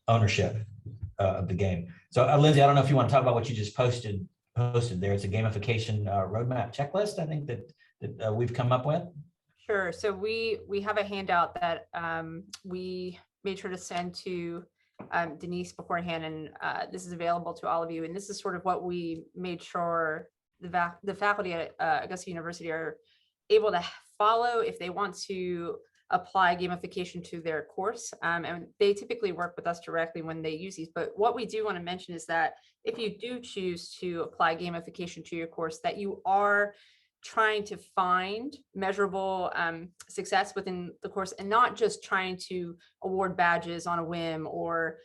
ownership of the game. So Lindsay, I don't know if you want to talk about what you just posted there. It's a gamification roadmap checklist, I think, that we've come up with. Sure. So we have a handout that we made sure to send to Denise beforehand, and this is available to all of you. And this is sort of what we made sure the faculty at Augusta University are able to follow if they want to apply gamification to their course. And they typically work with us directly when they use these. But what we do want to mention is that if you do choose to apply gamification to your course, that you are trying to find measurable success within the course, and not just trying to award badges on a whim or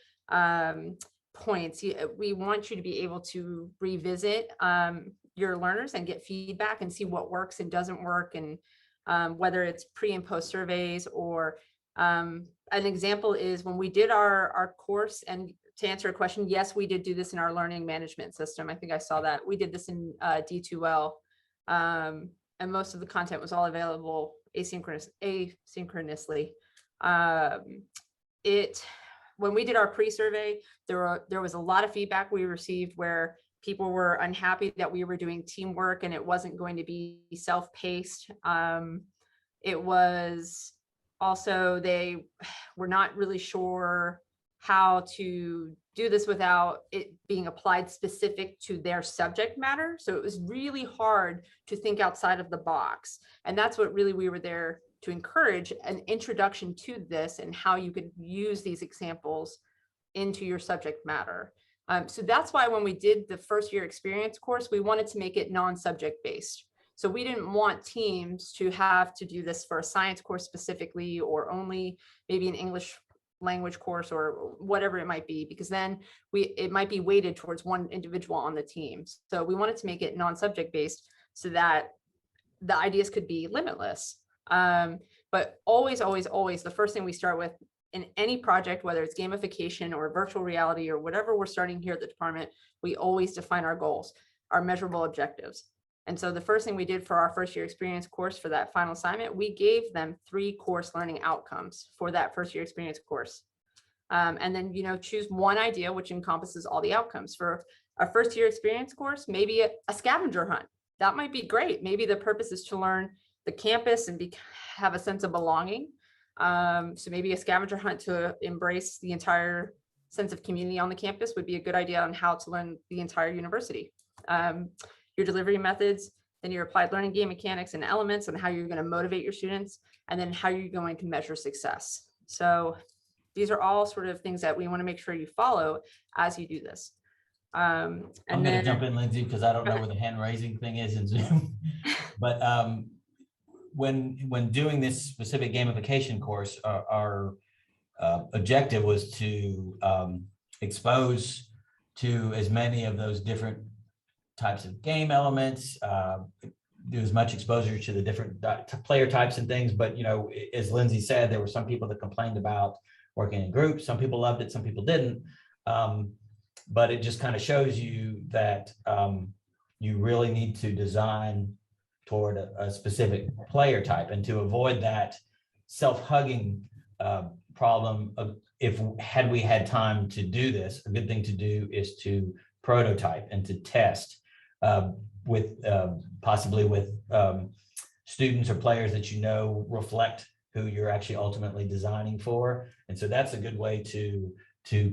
points. We want you to be able to revisit your learners and get feedback and see what works and doesn't work, and whether it's pre and post surveys. Or an example is when we did our course, and to answer a question, yes, we did do this in our learning management system. I think I saw that. We did this in D2L. And most of the content was all available asynchronously. When we did our pre-survey, there was a lot of feedback we received where people were unhappy that we were doing teamwork and it wasn't going to be self-paced. It was also, they were not really sure how to do this without it being applied specific to their subject matter. So it was really hard to think outside of the box. And that's what really we were there to encourage, an introduction to this and how you could use these examples into your subject matter. So that's why when we did the first year experience course, we wanted to make it non-subject based. So we didn't want teams to have to do this for a science course specifically, or only maybe an English language course or whatever it might be, because then it might be weighted towards one individual on the team. So we wanted to make it non-subject based so that the ideas could be limitless. But always, the first thing we start with in any project, whether it's gamification or virtual reality or whatever we're starting here at the department, we always define our goals, our measurable objectives. And so the first thing we did for our first year experience course for that final assignment, we gave them 3 course learning outcomes for that first year experience course. And then, choose one idea which encompasses all the outcomes. For our first year experience course, maybe a scavenger hunt. That might be great. Maybe the purpose is to learn the campus and have a sense of belonging. So maybe a scavenger hunt to embrace the entire sense of community on the campus would be a good idea on how to learn the entire university. Your delivery methods, then your applied learning game mechanics and elements, and how you're going to motivate your students, and then how you're going to measure success. So these are all sort of things that we want to make sure you follow as you do this. I'm going to jump in, Lindsay, because I don't know where the hand raising thing is in Zoom. But when doing this specific gamification course, our objective was to expose to as many of those different types of game elements, do as much exposure to the different player types and things. But, you know, as Lindsay said, there were some people that complained about working in groups. Some people loved it, some people didn't. But it just kind of shows you that you really need to design toward a specific player type, and to avoid that self-hugging problem of, had we had time to do this, a good thing to do is to prototype and to test with possibly with students or players that you know reflect who you're actually ultimately designing for. And so that's a good way to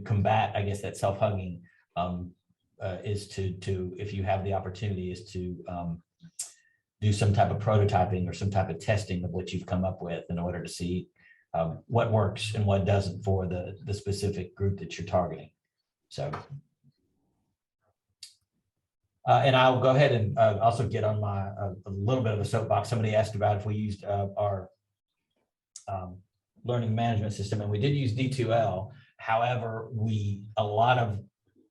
combat, I guess, that self-hugging, is to if you have the opportunity, is to do some type of prototyping or some type of testing of what you've come up with in order to see what works and what doesn't for the specific group that you're targeting. So, and I'll go ahead and also get on my a little bit of a soapbox. Somebody asked about if we used our learning management system, and we did use D2L. However, a lot of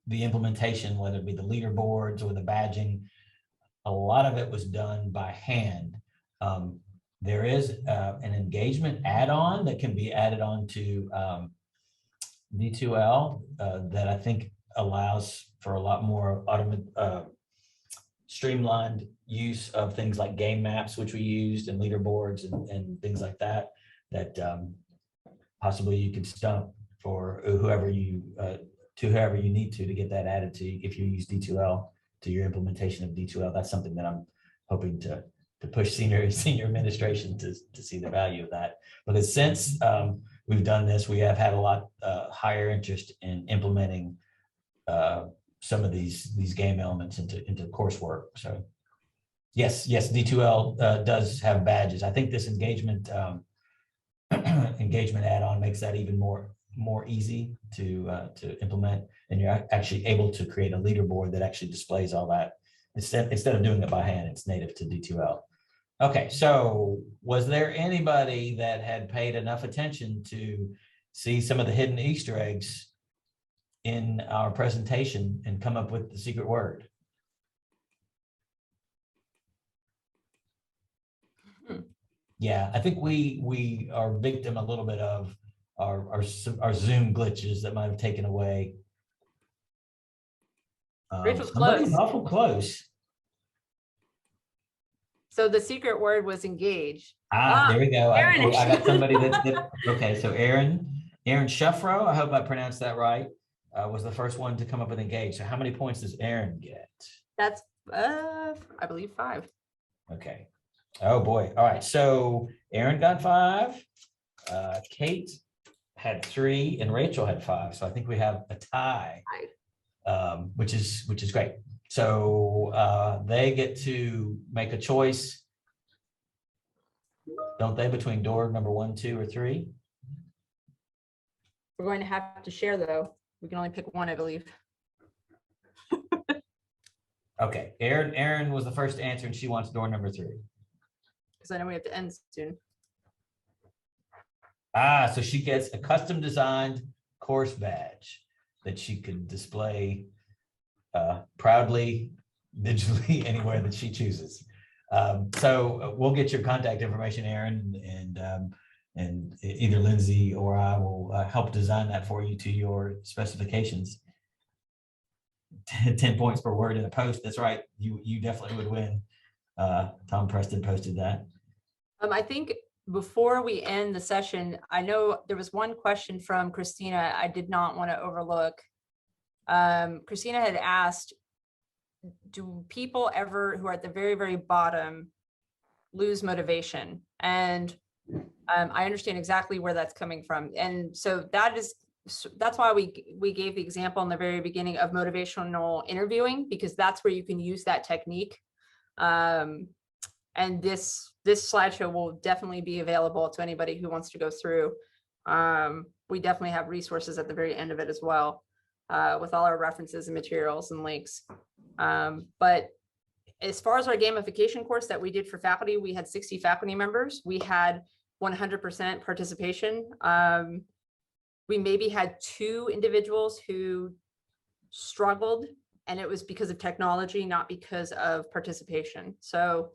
the implementation, whether it be the leaderboards or the badging, a lot of it was done by hand. There is an engagement add-on that can be added on to D2L that I think allows for a lot more streamlined use of things like game maps, which we used, and leaderboards and things like that, that possibly you could stump for whoever you need to get that added to, if you use D2L to your implementation of D2L. That's something that I'm hoping to push senior administration to see the value of that. Because since we've done this, we have had a lot higher interest in implementing some of these game elements into coursework. So yes, D2L does have badges. I think this engagement add-on makes that even more easy to implement, and you're actually able to create a leaderboard that actually displays all that instead of doing it by hand. It's native to D2L. Okay, so was there anybody that had paid enough attention to see some of the hidden Easter eggs in our presentation and come up with the secret word? Yeah, I think we are victim a little bit of our Zoom glitches that might have taken away. Rachel's Somebody's close. awful close. So the secret word was engage. There we go. Aaron I got somebody that okay. So Aaron Sheffro, I hope I pronounced that right, was the first one to come up with engage. So how many points does Aaron get? That's I believe 5. Okay. Oh boy. All right. So Aaron got 5. Kate had 3 and Rachel had 5. So I think we have a tie, which is great. So they get to make a choice, don't they, between door number 1, 2, or 3? We're going to have to share, though. We can only pick one, I believe. Okay. Erin was the first to answer, and she wants door number 3. Because I know we have to end soon. So she gets a custom designed course badge that she could display proudly, digitally, anywhere that she chooses. So we'll get your contact information, Aaron, and either Lindsay or I will help design that for you to your specifications. 10 points per word in a post. That's right. You definitely would win. Tom Preston posted that. I think before we end the session, I know there was one question from Christina I did not want to overlook. Christina had asked, do people ever who are at the very, very bottom lose motivation? And I understand exactly where that's coming from. And so that's why we gave the example in the very beginning of motivational interviewing, because that's where you can use that technique. And this slideshow will definitely be available to anybody who wants to go through. We definitely have resources at the very end of it as well, with all our references and materials and links. But as far as our gamification course that we did for faculty, we had 60 faculty members. We had 100% participation. We maybe had 2 individuals who struggled and it was because of technology, not because of participation. So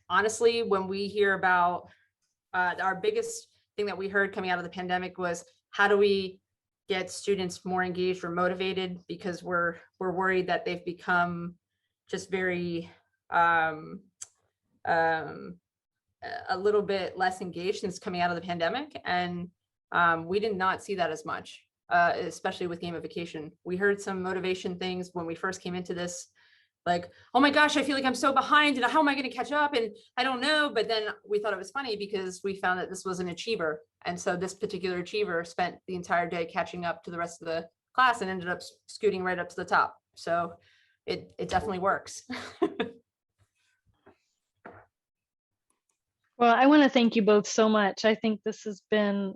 honestly, when we hear about our biggest thing that we heard coming out of the pandemic was, how do we get students more engaged or motivated? Because we're worried that they've become just very a little bit less engaged since coming out of the pandemic. And we did not see that as much, especially with gamification. We heard some motivation things when we first came into this, like, oh my gosh, I feel like I'm so behind and how am I going to catch up? And I don't know. But then we thought it was funny because we found that this was an achiever. And so this particular achiever spent the entire day catching up to the rest of the class and ended up scooting right up to the top. So it definitely works. Well, I want to thank you both so much. I think this has been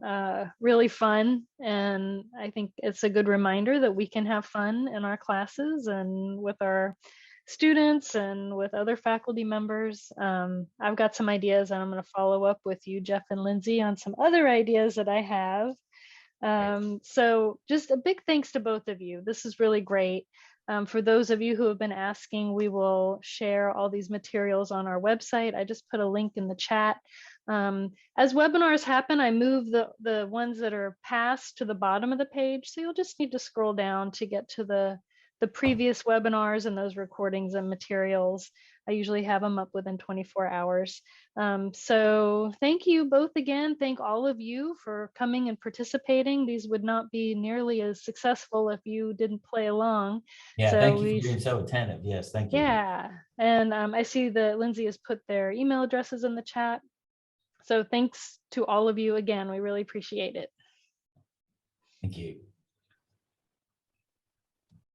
really fun, and I think it's a good reminder that we can have fun in our classes and with our students and with other faculty members. I've got some ideas, and I'm going to follow up with you, Jeff and Lindsay, on some other ideas that I have. So just a big thanks to both of you. This is really great. For those of you who have been asking, we will share all these materials on our website. I just put a link in the chat. As webinars happen, I move the ones that are past to the bottom of the page. So you'll just need to scroll down to get to the previous webinars and those recordings and materials. I usually have them up within 24 hours. So thank you both again. Thank all of you for coming and participating. These would not be nearly as successful if you didn't play along. Yeah, so thank you for being so attentive. Yes, thank you. Yeah, and I see that Lindsay has put their email addresses in the chat. So thanks to all of you again. We really appreciate it. Thank you.